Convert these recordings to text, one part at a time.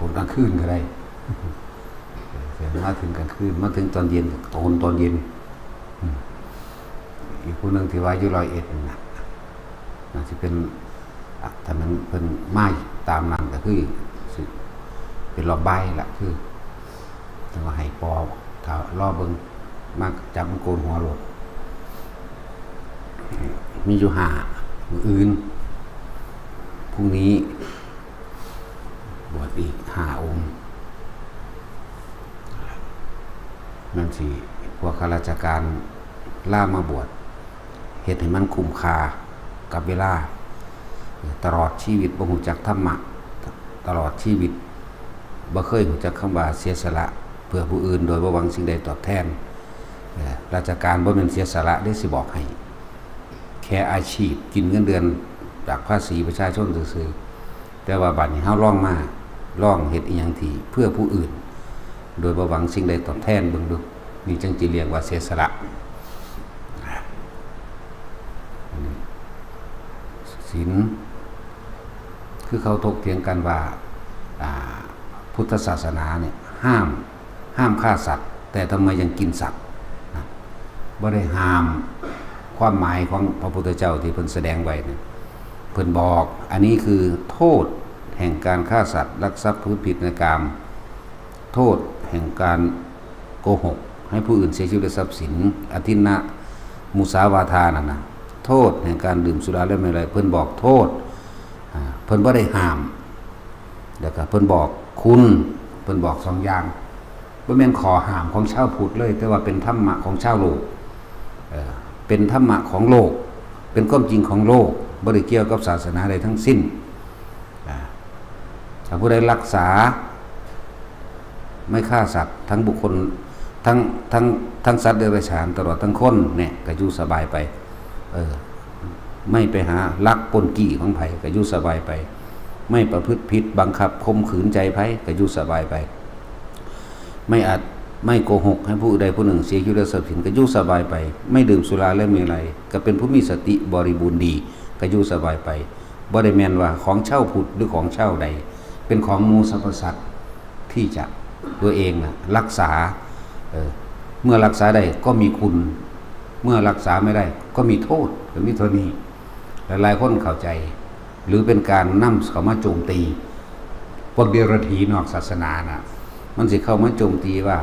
นกลางคืนก็ได้มาถึงกลางคืนมาถึงตอนเย็นโกนตอนเย็นอีกผู้หนึ่งที่ว่าอยู่101น่ะสิเป็นถ้ามันเพิ่นมาตามนั้นก็คือสิเป็นรอบบ่ายล่ะคือแต่ว่าให้ปอถ้ารอเบิ่งมาจับมันโกนหัวรถมีอยู่5มื้ออื่นพรุ่งนี้บวชอีก5 องค์นั่นสิพวกข้าราชการล่ามาบวชเฮ็ดให้มันคุ้มค่ากับเวลาตลอดชีวิตบ่ฮู้จักธรรมะตลอดชีวิตบ่เคยรู้จักคำว่าเสียสละเพื่อผู้อื่นโดยบ่หวังสิ่งใดตอบแทนราชการบ่แม่นเสียสละได้สิบอกให้แค่อาชีพกินเงินเดือนจากภาษีประชาชนซื่อๆแต่ว่าบัดนี้เฮาลองเฮ็ดอีหยังที่เพื่อผู้อื่นโดยบ่หวังสิ่งใดตอบแทนเบิ่งดูนี่จังสิเรียกว่าเสียสละศีลคือเขาถกเถียงกันว่าพุทธศาสนาเนี่ยห้ามฆ่าสัตว์แต่ทำไมยังกินสัตว์บ่ได้ห้ามความหมายของพระพุทธเจ้าที่เพิ่นแสดงไว้เนี่ยเพิ่นบอกอันนี้คือโทษแห่งการฆ่าสัตว์ลักทรัพย์พูดผิดในกามโทษแห่งการโกหกให้ผู้อื่นเสียชีวิตและทรัพย์สินอทินนะมุสาวาทานั่นนะโทษแห่งการดื่มสุราและเมลัยเพิ่นบอกโทษเพิ่นบ่ได้ห้ามแล้วก็เพิ่นบอกคุณเพิ่นบอก2 อย่างบ่แม่นขอห้ามของชาวพุทธเลยแต่ว่าเป็นธรรมะของชาวโลกเป็นธรรมะของโลกเป็นความจริงของโลกบ่ได้เกี่ยวกับศาสนาใดทั้งสิ้นถ้าผู้ใดรักษาไม่ฆ่าสัตว์ทั้งบุคคลทั้งสัตว์เดรัจฉานตลอดทั้งคนเนี่ยก็อยู่สบายไปไม่ไปหาลักปล้นกี้ของไผก็อยู่สบายไปไม่ประพฤติผิดบังคับข่มขืนใจไผก็อยู่สบายไปไม่โกหกให้ผู้ใดผู้หนึ่งเสียชีวิตและทรัพย์สินก็อยู่สบายไปไม่ดื่มสุราและเมลัยก็เป็นผู้มีสติบริบูรณ์ดีก็อยู่สบายไปบ่ได้แม่นว่าของเช่าพุทธหรือของเช่าใดเป็นของหมู่สรรพสัตว์ที่จะตัวเองรักษาเมื่อรักษาได้ก็มีคุณเมื่อรักษาไม่ได้ก็มีโทษหรือมีโทษนี้หลายๆคนเข้าใจหรือเป็นการนำเข้ามาโจมตีพวกเดรัจฉีนอกศาสนานะมันสิเข้ามาโจมตีว่า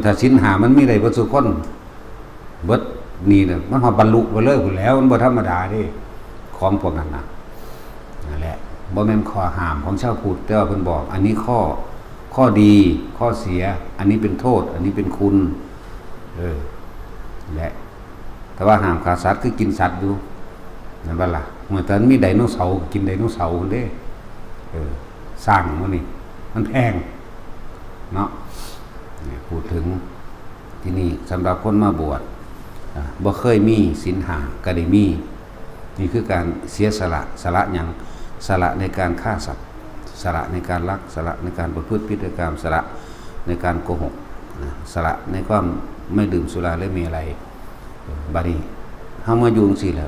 ถ้าศีลห้ามันมีได้บ่ทุกคนเบิดนี่น่ะมันฮอดบรรลุไปเลยพุ่นแล้วมันบ่ธรรมดาเด้ของพวกนั้นน่ะนั่นแหละบ่แม่นข้อห้ามของชาวพุทธแต่ว่าเพิ่นบอกอันนี้ข้อดีข้อเสียอันนี้เป็นโทษอันนี้เป็นคุณและแต่ว่าห้ามฆ่าสัตว์คือกินสัตว์อยู่นั่นบ่ล่ะเมื่อตอนมีไดโนเสาร์กินไดโนเสาร์เด้สร้างมันนี่มันแพงเนาะพูดถึงที่นี่สำหรับคนมาบวชบ่เคยมีศีลห้าก็ได้มีนี่คือการเสียสละหยังสละในการฆ่าสัตว์สละในการลักสละในการประพฤติผิดกรรมสละในการโกหกสละในความไม่ดื่มสุราและเมลัยบัดนี้เฮามาอยู่จังซี่แหละ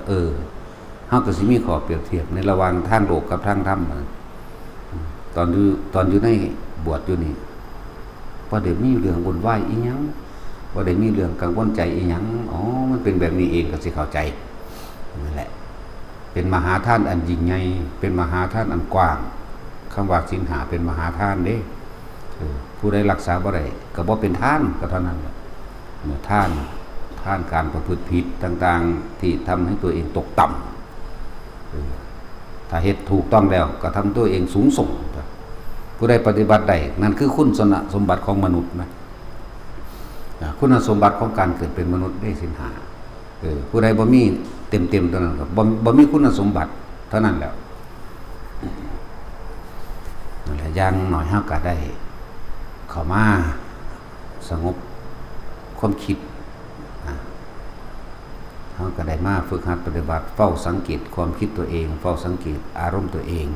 เฮาก็สิมีข้อเปรียบเทียบในระหว่างทางโลกกับทางธรรมตอนอยู่ในบวชอยู่นี่บ่ได้มีเรื่องวุ่นวายอีหยังบ่ได้มีเรื่องกังวลใจอีหยังมันเป็นแบบนี้เองก็สิเข้าใจนั่นแหละเป็นมหาทานอันยิ่งใหญ่เป็นมหาทานอันกว้างคำว่าศีลห้าเป็นมหาทานเด้ผู้ใดรักษาบ่ได้ก็บ่เป็นทานก็เท่านั้นแหละทานการประพฤติผิดต่างๆที่ทำให้ตัวเองตกต่ำถ้าเฮ็ดถูกต้องแล้วก็ทำตัวเองสูงส่งผู้ใดปฏิบัติได้นั่นคือคุณสมบัติของมนุษย์นะคุณสมบัติของการเกิดเป็นมนุษย์ได้ศีลห้าผู้ใดบ่มีเต็มๆเท่านั้นก็บ่มีคุณสมบัติเท่านั้นแล้วนั่นแหละอย่างน้อยเฮาก็ได้เข้ามาสงบความคิดเฮาก็ได้มาฝึกหัดปฏิบัติเฝ้าสังเกตความคิดตัวเองเฝ้าสังเกตอารมณ์ตัวเอง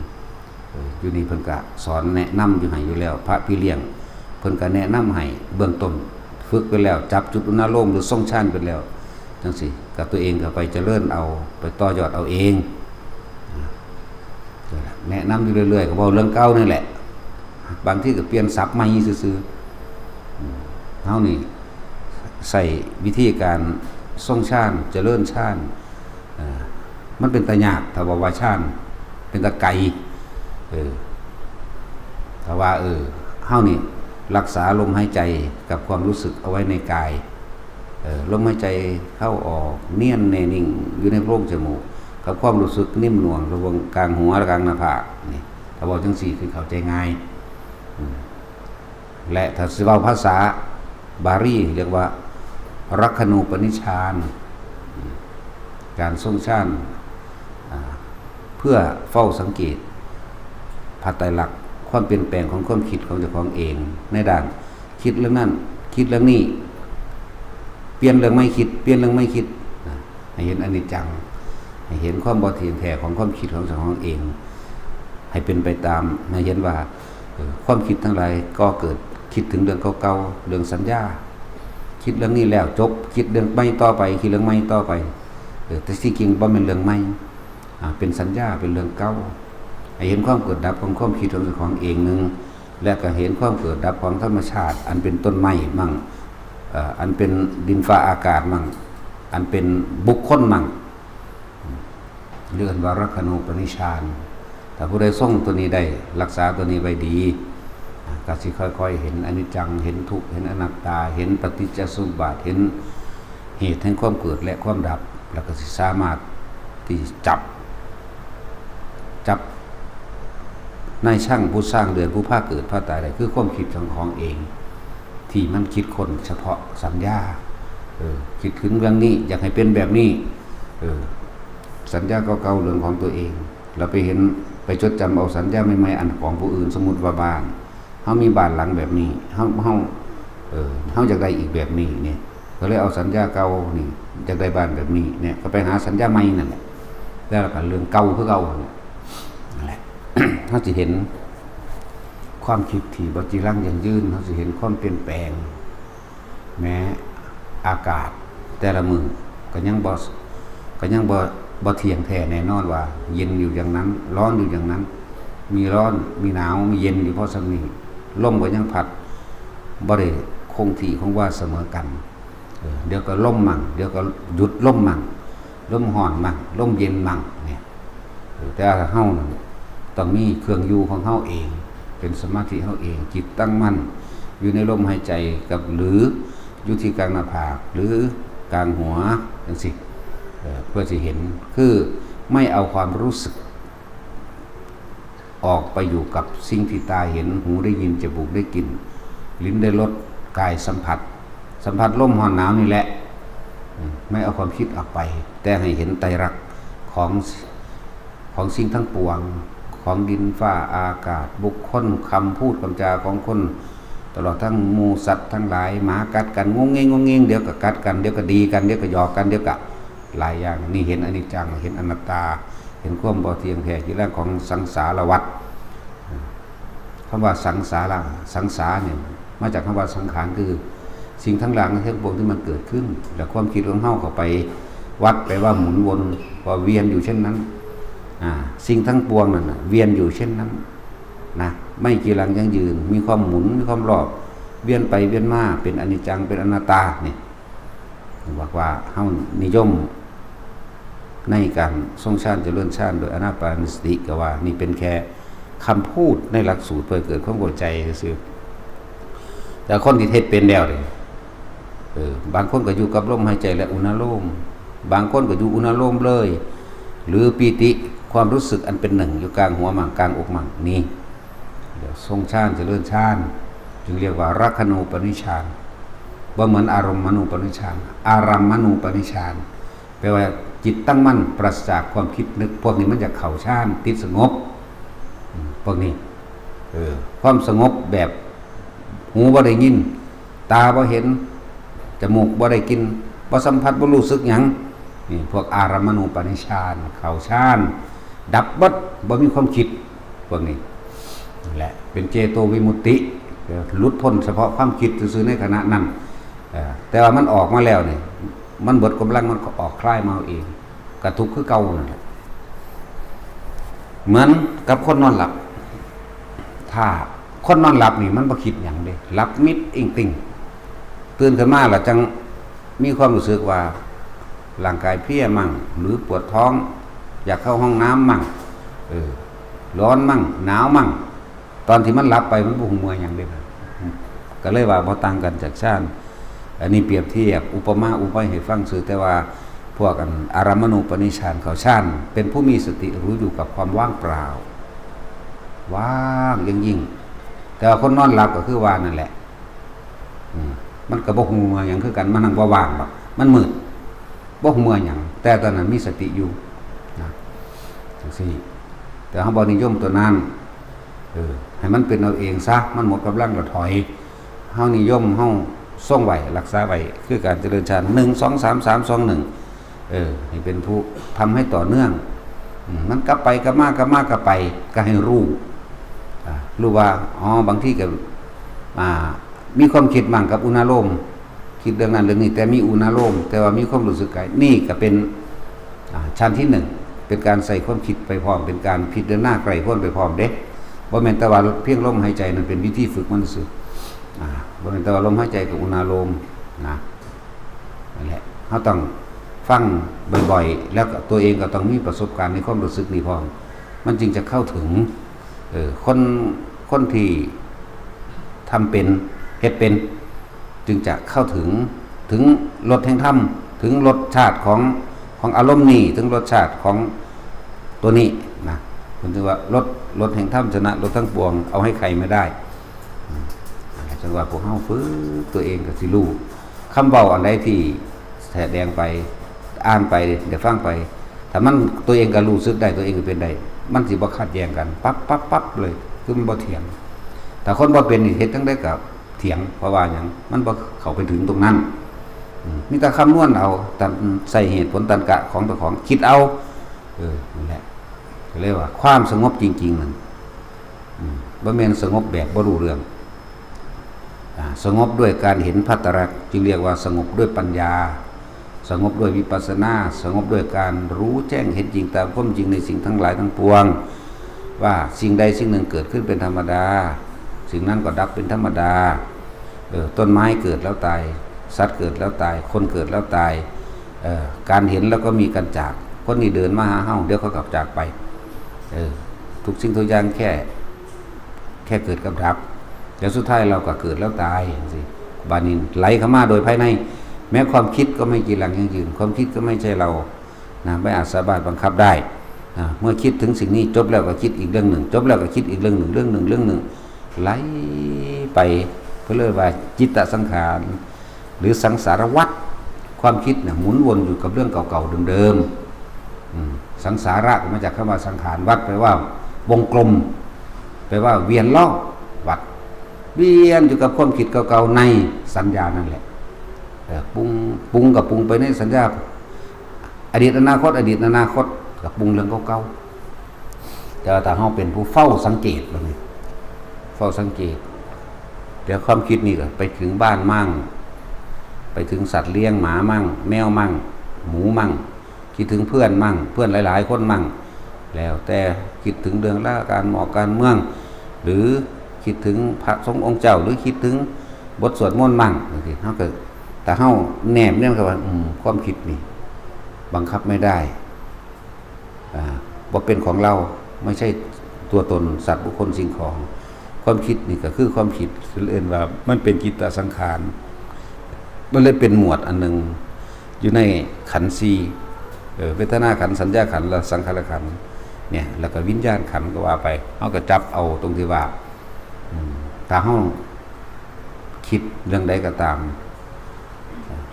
อยู่นี่เพิ่นก็สอนแนะนำอยู่ให้อยู่แล้วพระพี่เลี้ยงเพิ่นก็แนะนำให้เบื้องต้นฝึกไปแล้วจับจุดอุณโลมหรือทรงฌานไปแล้วจังซี่กับตัวเองก็ไปเจริญเอาไปต่อยอดเอาเอง แนะนำอยู่เรื่อยๆก็เว้าเรื่องเก่านี่แหละบางทีก็เปลี่ยนศัพท์ใหม่ซื่อๆเฮานี่ใส่วิธีการทรงฌานเจริญฌานมันเป็นตะยากถ้าว่าฌานเป็นตะไกถ้าว่าเฮานี่รักษาลมหายใจกับความรู้สึกเอาไว้ในกายลมหายใจเข้าออกเนียนแน่นิ่งอยู่ในโพรงจมูกกับความรู้สึกนิ่มนวลระหว่างกลางหัวและกลางหน้าผากนี่ถ้าบอกจังสี่คือเข้าใจง่ายและถ้าสิเว้าภาษาบาลีเรียกว่ารักขณูปนิชฌานการทรงฌานเพื่อเฝ้าสังเกตพระไตรลักษณ์ความเปลี่ยนแปลงของความคิดของเจ้าของเองในด้านคิดเรื่องนั้นคิดเรื่องนี้เปลี่ยนเรื่องไม่คิดเปลี่ยนเรื่องไม่คิดให้เห็นอนิจจังให้เห็นความบ่เที่ยงแท้ของความคิดของเจ้าของเองให้เป็นไปตามให้เห็นว่าความคิดทั้งหลายก็เกิดคิดถึงเรื่องเก่าๆเรื่องสัญญาคิดเรื่องนี้แล้วจบคิดเรื่องใหม่ต่อไปคิดเรื่องใหม่ต่อไปแต่ที่จริงบ่เป็นเรื่องใหม่เป็นสัญญาเป็นเรื่องเก่าให้เห็นความเกิดดับของความคิดของเจ้าของเองนึงและก็เห็นความเกิดดับของธรรมชาติอันเป็นต้นไม้มั่งอันเป็นดินฟ้าอากาศมั่งอันเป็นบุคคลมั่งเรื่องวารักขณูปนิชฌานถ้าผู้ใดทรงตัวนี้ได้รักษาตัวนี้ไว้ดีก็สิค่อยๆเห็นอนิจจังเห็นทุกข์เห็นอนัตตาเห็นปฏิจจสมุปบาทเห็นเหตุแห่งความเกิดและความดับแล้วก็สิสามารถที่จับนายช่างผู้สร้างเรือนผู้พาเกิดพาตายได้คือความคิดของเองที่มันคิดคนเฉพาะสัญญาคิดถึงเรื่องนี้อยากให้เป็นแบบนี้สัญญาเก่าๆเรื่องของตัวเองเราไปเห็นไปจดจำเอาสัญญาใหม่ๆอันของผู้อื่นสมมุติว่าบ้านเฮามีบ้านหลังแบบนี้เฮาอยากได้อีกแบบนี้เนี่ยก็เลยเอาสัญญาเก่านี่อยากได้บ้านแบบนี้เนี่ยก็ไปหาสัญญาใหม่นั่นแหละแล้วก็เรื่องเก่าคือเก่านั่นแหละ เฮาสิเห็นความคิดที่บ่จีรังยั่งยืนเฮาสิเห็นความเปลี่ยนแปลงแม้อากาศแต่ละมื้อก็ยังบ่เที่ยงแท้แน่นอนว่าเย็นอยู่อย่างนั้นร้อนอยู่อย่างนั้นมีร้อนมีหนาวมีเย็นอยู่เพราะซั่นนี้ลมก็ยังพัดบ่ได้คงที่ของว่าเสมอกันเดี๋ยวก็ลมมั่งเดี๋ยวก็หยุดลมมั่งลมร้อนมั่งลมเย็นมั่งเนี่ยแต่เฮาต้องมีเครื่องอยู่ของเฮาเองเป็นสมาธิเฮาเองจิตตั้งมั่นอยู่ในลมหายใจกับหรืออยู่ที่กลางหน้าผากหรือกลางหัวจังซี่เพื่อจะเห็นคือไม่เอาความรู้สึกออกไปอยู่กับสิ่งที่ตาเห็นหูได้ยินจมูกได้กลิ่นลิ้นได้รสกายสัมผัสลมร้อนหนาวนี่แหละไม่เอาความคิดออกไปแต่ให้เห็นไตรลักษณ์ของสิ่งทั้งปวงของดินฟ้าอากาศบุคคลคำพูดคำจาของคนตลอดทั้งหมู่สัตว์ทั้งหลายหมากัดกันงงเงงเดี๋ยวก็กัดกันเดี๋ยวก็ดีกันเดี๋ยวก็หยอกกันเดี๋ยวก็หลายอย่างนี่เห็นอนิจจังเห็นอนัตตาเห็นความบ่เที่ยงแท้ที่แรกของสังสารวัฏคำว่าสังสารเนี่ยมาจากคำว่าสังขารคือสิ่งทั้งหลายทั้งปวงที่มันเกิดขึ้นแล้วความคิดของเฮาเข้าไปวัดไปว่าหมุนวนว่าเวียนอยู่เช่นนั้นสิ่งทั้งปวงนั่นเวียนอยู่เช่นนั้นนะไม่จีรังยั่งยืนมีความหมุนมีความรอบเวียนไปเวียนมาเป็นอนิจจังเป็นอนัตตาเนี่ยบอกว่าเฮานิยมในการทรงฌานเจริญฌานโดยอานาปานสติก็ว่านี่เป็นแค่คำพูดในหลักสูตรเพื่อเกิดความเข้าใจซื่อแต่คนที่เทศเป็นแล้วเนี่ยบางคนก็อยู่กับลมหายใจและอุณโลมบางคนก็อยู่อุณโลมเลยหรือปีติความรู้สึกอันเป็นหนึ่งอยู่กลางหัวมั่งกลางอกมั่งนี่เดี๋ยวทรงฌานเจริญฌานจึงเรียกว่ารักขณูปนิชฌานบ่เหมือนอารมณ์มณูปนิชฌานอารัมมณูปนิชฌานแปลว่าจิตตั้งมั่นปราศจากความคิดนึกพวกนี้มันจะเข้าฌานติดสงบพวกนี้ความสงบแบบหูบ่ได้ยินตาบ่เห็นจมูกบ่ได้กินบ่สัมผัสบ่รู้สึกหยังนี่พวกอารัมมณูปนิชฌานเข้าฌานดับบัดบ่มีความคิดพวกนี้แหละเป็นเจโตวิมุตติหลุดพ้นเฉพาะความคิดซื่อๆในขณะนั้นแต่ว่ามันออกมาแล้วนี่มันเบิดกำลังมันก็ออกคลายมาเองกระทุกข์คือเก่านั่นแหละ เหมือนกับคนนอนหลับถ้าคนนอนหลับนี่มันบ่คิดหยังเด้หลับมิดอิงติ่งตื่นขึ้นมาแล้วจังมีความรู้สึกว่าร่างกายเพลียมั่งหรือปวดท้องอยากเข้าห้องน้ำมั่งร้อนมั่งหนาวมั่งตอนที่มันหลับไปมันบ่ฮู้เมื่อยหยังเด้ก็เลยว่าบ่ต่างกันจากชาติอันนี้เปรียบเทียบอุปมาอุปไมยให้ฟังซื่อแต่ว่าพวกกันอารามณูปนิชฌานเขาฌานเป็นผู้มีสติรู้อยู่กับความว่างเปล่าว่างยิ่งแต่ว่าคนนอนหลับก็คือว่านั่นแหละมันก็บ่ฮู้เมื่อยหยังคือกันมันนั่งบ่ว่างหรอกมันมืดบ่ฮู้เมื่อยหยังแต่ตอนนั้นมีสติอยู่นะจังซี่แต่เฮาบ่นิยมตัวนั้นให้มันเป็นเอาเองซะมันหมดกำลังแล้วถอยเฮานิยมเฮาทรงไว้รักษาไว้คือการเจริญฌาน1 2 3 3 2 1ให้เป็นผู้ทำให้ต่อเนื่องมันกลับไปกลับมากลับมากลับไปก็ให้รู้ว่าบางทีก็มีความคิดมั่งกับอุณาโลมคิดเรื่องนั้นเรื่องนี้แต่มีอุณาโลมแต่ว่ามีความรู้สึกกายนี่ก็เป็นชั้นที่1เป็นการใส่ความคิดไปพร้อมเป็นการพิจารณาไกลพ้นไปพร้อมเด้บ่แม่นแต่ว่าเพียงลมหายใจนั่นเป็นวิธีฝึกมันซื่อบ่แม่นแต่ว่าลมหายใจกับอุณาโลมนะนั่นแหละเฮาต้องฟังบ่อยๆแล้วก็ตัวเองก็ต้องมีประสบการณ์ในความรู้สึกนี้พร้อมมันจึงจะเข้าถึงคนที่ทำเป็นเฮ็ดเป็นจึงจะเข้าถึงรสแห่งธรรมถึงรสชาติของอารมณ์นี้ถึงรสชาติของตัวนี้นะผมถือว่ารสแห่งธรรมชนะรสทั้งปวงเอาให้ใครไม่ได้จังว่าพวกเฮาฝึกตัวเองก็สิรู้คำเว้าอันใดที่แสดงไปอ่านไปเดี๋ยวฟังไปถ้ามันตัวเองก็รู้สึกได้ตัวเองก็เป็นได้มันสิบ่ขัดแย้งกันปั๊บเลยคือมันบ่เถียงแต่คนบ่เป็นนี่เฮ็ดจังได๋ก็เถียงเพราะว่าหยังมันบ่เข้าไปถึงตรงนั้นมีแต่คำนวณเอาตัดใส่เหตุผลตันกะของตัวของคิดเอานั่นแหละก็เรียกว่าความสงบจริงๆนั่นบ่แม่นสงบแบบบ่รู้เรื่องสงบด้วยการเห็นภัตตรักษ์จึงเรียกว่าสงบด้วยปัญญาสงบด้วยวิปัสสนาสงบด้วยการรู้แจ้งเห็นจริงตามความจริงในสิ่งทั้งหลายทั้งปวงว่าสิ่งใดสิ่งหนึ่งเกิดขึ้นเป็นธรรมดาสิ่งนั้นก็ดับเป็นธรรมดาต้นไม้เกิดแล้วตายสัตว์เกิดแล้วตายคนเกิดแล้วตายการเห็นแล้วก็มีการจากคนนี้เดินมาหาเฮาเดี๋ยวเขากลับจากไปทุกสิ่งทุกอย่างแค่เกิดกับดับเดี๋ยวสุดท้ายเราก็เกิดแล้วตายสิบานินไหลเข้ามาโดยภายในแม้ความคิดก็ไม่จีรังยั่งยืนความคิดก็ไม่ใช่เราไม่อาจสามารถบังคับได้เมื่อคิดถึงสิ่งนี้จบแล้วก็คิดอีกเรื่องหนึ่งจบแล้วก็คิดอีกเรื่องหนึ่งไหลไปเพื่อเรียกว่าจิตตสังขารหรือสังสารวัฏความคิดหมุนวนอยู่กับเรื่องเก่าๆเดิมๆสังสาระมาจากคำว่าสังขารวัฏแปลว่าวงกลมแปลว่าเวียนรอบวัฏเวียนอยู่กับความคิดเก่าๆในสัญญานั่นแหละปรุงกับปรุงไปในสัญญาอดีตอนาคตกับปรุงเรื่องเก่าๆแต่ถ้าเฮาเป็นผู้เฝ้าสังเกตแบบนี้เฝ้าสังเกตเดี๋ยวความคิดนี่ก็ไปถึงบ้านมั่งไปถึงสัตว์เลี้ยงหมามั่งแมวมั่งหมูมั่งคิดถึงเพื่อนมั่งเพื่อนหลายๆคนมั่งแล้วแต่คิดถึงเรื่องราชการหมอการเมืองหรือคิดถึงพระสงฆ์องค์เจ้าหรือคิดถึงบทสวดมนต์มั่งบางทีเฮาก็แต่เฮาแนบเนี่ยกับว่าความคิดนี่บังคับไม่ได้บ่เป็นของเราไม่ใช่ตัวตนสัตว์บุคคลสิ่งของความคิดนี่ก็คือความคิดเรียกว่ามันเป็นจิตตสังขารมันเลยเป็นหมวดอันนึงอยู่ในขันธ์สี่เวทนาขันธ์สัญญาขันธ์และสังขารขันธ์เนี่ยแล้วก็วิญญาณขันธ์ก็ว่าไปเฮาก็จับเอาตรงที่ว่าถ้าเฮาคิดเรื่องใดก็ตาม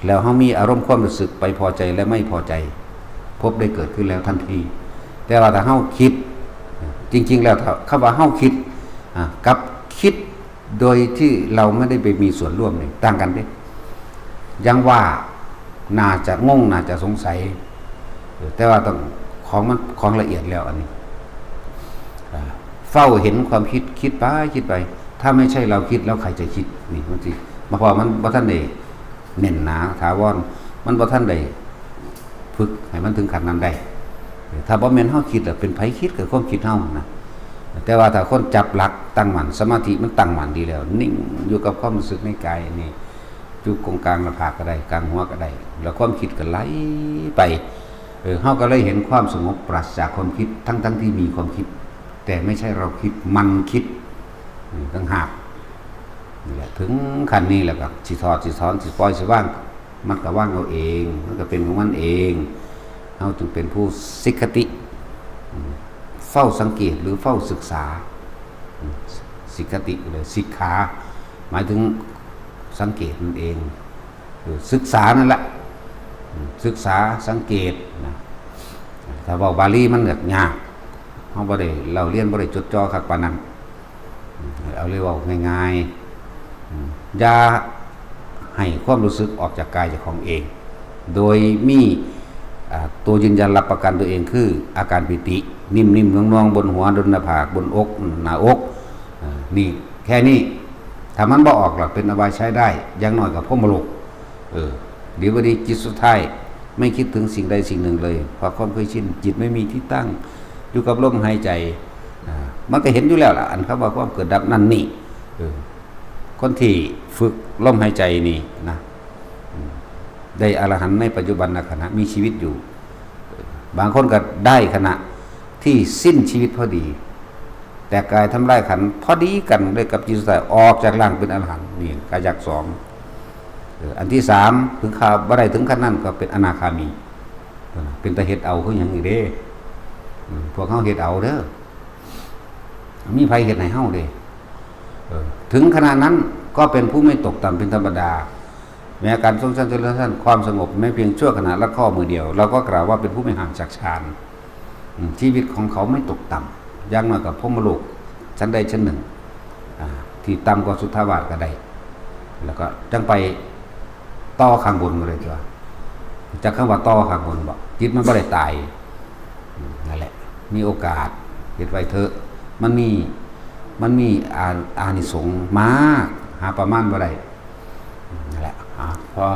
แล้วเฮามีอารมณ์ความรู้สึกไปพอใจและไม่พอใจพบได้เกิดขึ้นแล้วทันทีแต่ว่าถ้าเฮาคิดจริงๆแล้วคำว่าเฮาคิดกับคิดโดยที่เราไม่ได้ไปมีส่วนร่วมนี่ต่างกันเด้ยังว่าน่าจะงงน่าจะสงสัยแต่ว่าต้องของละเอียดแล้วอันนี้เฝ้าเห็นความคิดไปถ้าไม่ใช่เราคิดแล้วใครจะคิดนี่มันสิมาพอมันบ่ทันได้เน้นหนาถาวรมันบ่ทันได้ฝึกให้มันถึงขั้นนั้นได้ ถ้าบ่แม่นเฮาคิดเป็นไผคิดกับความคิดเฮานะแต่ว่าถ้าคนจับหลักตั้งมั่นสมาธิมันตั้งมั่นดีแล้วนิ่งอยู่กับความรู้สึกในกายนี่อยู่ตรงกลางหน้าผากก็ได้กลางหัวก็ได้แล้วความคิดก็ไหลไปเฮาก็เลยเห็นความสงบปราศจากความคิดทั้งที่มีความคิดแต่ไม่ใช่เราคิดมันคิดต่างหากนี่แหละถึงขั้นนี้แล้วก็สิถอดสิถอนสิปล่อยสิว่างมันก็ว่างเอาเองมันก็เป็นของมันเองเฮาจึงเป็นผู้สิกขติเฝ้าสังเกตหรือเฝ้าศึกษาสิกขติเลยสิกขาหมายถึงสังเกตมันเองศึกษานั่นแหละศึกษาสังเกตนะถ้าบอกบาลีมันแบบยากเฮาบ่ได้เราเรียนบ่ได้จดจ่อคักปานนั้นเอาเรียกว่าง่ายๆอย่าให้ความรู้สึกออกจากกายจากของเอง โดยมีตัวยืนยันรับประกันตัวเองคืออาการปิตินิ่มๆน่วงๆบนหัวบนหน้าผากบนอกหน้าอกนี่แค่นี้ถ้ามันบ่ออกล่ะเป็นอบายใช้ได้อย่างน้อยกับพรหมโลกเดี๋ยววันนี้จิตสุดท้ายไม่คิดถึงสิ่งใดสิ่งหนึ่งเลยเพราะความเคยชินจิตไม่มีที่ตั้งอยู่กับลมหายใจมันก็เห็นอยู่แล้วล่ะอันเขาบอกว่าเกิดดับนั่นนี่คนที่ฝึกลมหายใจนี่นะได้อรหันต์ในปัจจุบันขณะมีชีวิตอยู่บางคนก็ได้ขณะที่สิ้นชีวิตพอดีแต่กายทำลายขันธ์พอดีกันด้วยกับจิตสุดท้ายออกจากร่างเป็นอรหันต์นี่กายักสองอันที่สามถึงข่าวบ่ได้ถึงขั้นนั้นก็เป็นอนาคามีเป็นตะเฮ็ดเอาคือหยังอีกเด้พวกเฮาเฮ็ดเอาเด้อมีไผเฮ็ดให้เฮาเด้ถึงขณะนั้นก็เป็นผู้ไม่ตกต่ำเป็นธรรมดาแม้การทรงชั้นเจริญชั้นความสงบไม่เพียงชั่วขณะละข้อมือเดียวเราก็กล่าวว่าเป็นผู้ไม่ห่างจากฌานชีวิตของเขาไม่ตกต่ำอย่างน้อยกับพรหมโลกชั้นใดชั้นหนึ่งที่ต่ำกว่าสุทธาวาสก็ได้แล้วก็จังไปต่อข้างบนเลยจ้ะจากคำว่าต่อข้างบนบอกจิตมันไม่ได้ตายนั่นแหละมีโอกาสเฮ็ดไว้เถอะมันมีอานิสงส์มากหาประมาณบ่ได้นั่นแหละพอ